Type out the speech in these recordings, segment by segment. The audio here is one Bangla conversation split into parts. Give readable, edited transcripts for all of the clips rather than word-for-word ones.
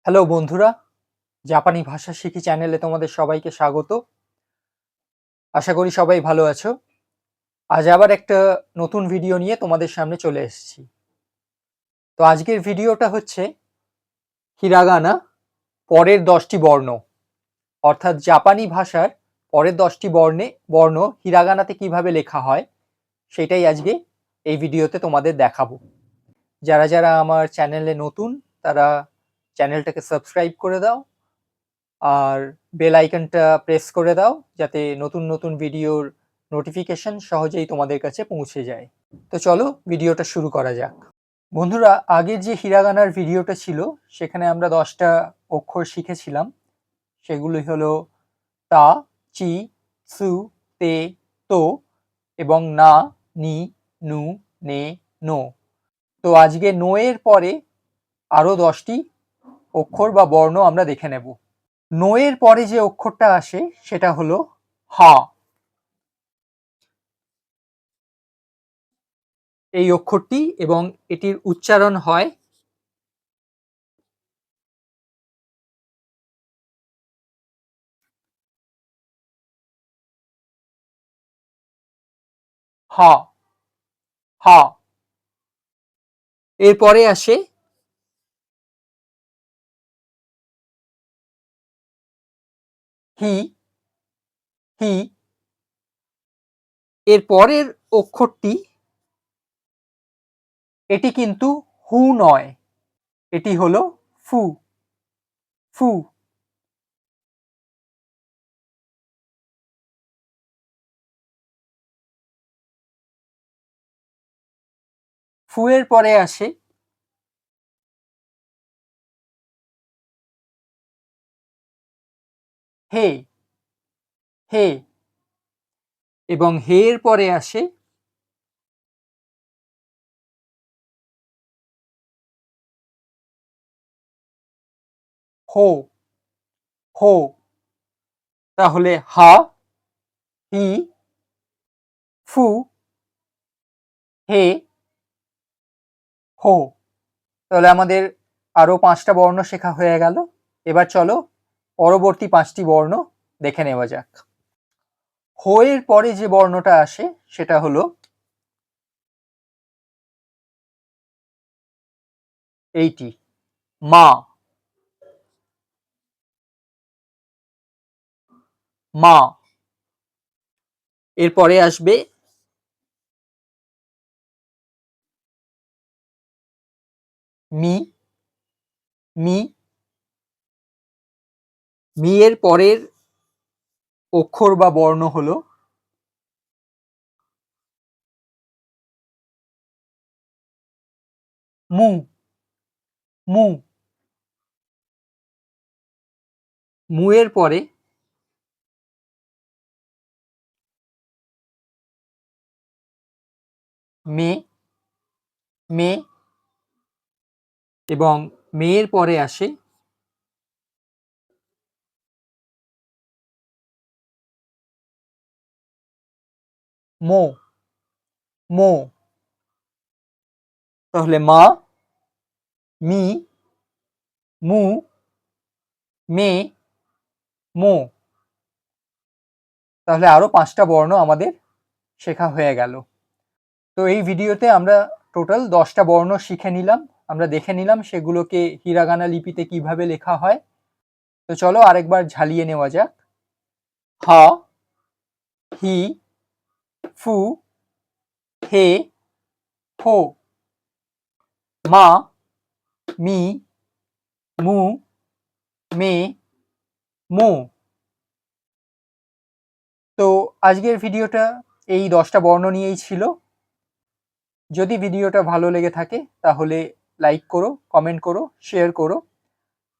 হ্যালো বন্ধুরা, জাপানি ভাষা শিখি চ্যানেলে তোমাদের সবাইকে স্বাগত। আশা করি সবাই ভালো আছো। আজ আবার একটা নতুন ভিডিও নিয়ে তোমাদের সামনে চলে এসেছি। তো আজকের ভিডিওটা হচ্ছে হিরাগানা পরের 10টি বর্ণ, অর্থাৎ জাপানি ভাষার পরের 10টি বর্ণ হিরাগানাতে কিভাবে লেখা হয় সেটাই আজকে এই ভিডিওতে তোমাদের দেখাবো। যারা যারা আমার চ্যানেলে নতুন তারা চ্যানেলটাকে সাবস্ক্রাইব করে দাও আর বেল আইকনটা প্রেস করে দাও যাতে নতুন নতুন ভিডিওর নোটিফিকেশন সহজেই তোমাদের কাছে পৌঁছে যায়। তো চলো ভিডিওটা শুরু করা যাক। বন্ধুরা, আগের যে হিরাগানার ভিডিওটা ছিল সেখানে আমরা 10টা অক্ষর শিখেছিলাম। সেগুলি হলো তা, চি, সু, তে, তো এবং না, নি, নু, নে, নো। তো আজকে নো এর পরে আরো 10টি অক্ষর বা বর্ণ আমরা দেখে নেব। নো এর পরে যে অক্ষরটা আসে সেটা হলো হা। এই অক্ষরটি এবং এটির উচ্চারণ হয় হা, হা। এরপরে আসে হি, হি। এর পরের অক্ষরটি, এটি কিন্তু হু নয়, এটি হলো ফু, ফু। ফু এর পরে আসে হে, হে। এবং হে এর পরে আসে হো, হো। তাহলে হা, হি, ফু, হে, হো। তাহলে আমাদের আরো 5টা বর্ণ শেখা হয়ে গেল। এবার চলো পরবর্তী 5টি বর্ণ দেখে নেওয়া যাক। হো এর পরে যে বর্ণটা আসে সেটা হলো এইটি, মা, মা। এরপরে আসবে মি, মি। মি এর পরের অক্ষর বা বর্ণ হলো মু, মু। মু এর পরে মে, মে। এবং মে এর পরে আসে মো, মো। তাহলে মা, মি, মু, মে, মো। তাহলে আরো 5টা বর্ণ আমাদের শেখা হয়ে গেল। তো এই ভিডিওতে আমরা টোটাল 10টা বর্ণ শিখে নিলাম, আমরা দেখে নিলাম সেগুলোকে হিরাগানা লিপিতে কিভাবে লেখা হয়। তো চলো আরেকবার ঝালিয়ে নেওয়া যাক। হা, হি, ফু, হে, হো, মা, মি, মু, মে, মো। তো আজকের ভিডিওটা এই 10টা বর্ণ নিয়েই ছিল। যদি ভিডিওটা ভালো লেগে থাকে তাহলে লাইক করো, কমেন্ট করো, শেয়ার করো।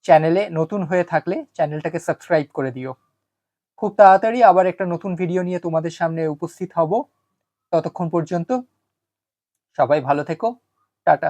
চ্যানেলে নতুন হয়ে থাকলে চ্যানেলটাকে সাবস্ক্রাইব করে দিও। খুব তাড়াতাড়ি আবার একটা নতুন ভিডিও নিয়ে তোমাদের সামনে উপস্থিত হব। ততক্ষণ পর্যন্ত সবাই ভালো থেকো। টাটা।